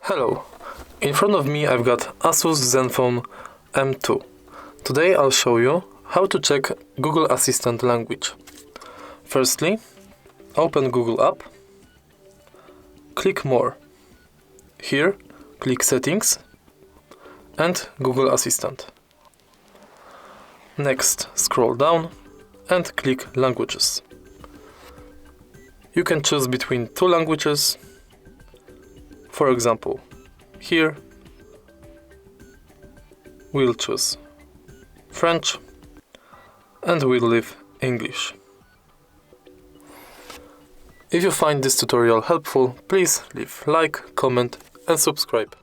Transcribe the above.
Hello, in front of me I've got ASUS Zenfone M2. Today I'll show you how to check Google Assistant language. Firstly, open Google app, click More. Here, click Settings and Google Assistant. Next, scroll down and click Languages. You can choose between two languages. For example, here we'll choose French and we'll leave English. If you find this tutorial helpful, please leave like, comment and subscribe.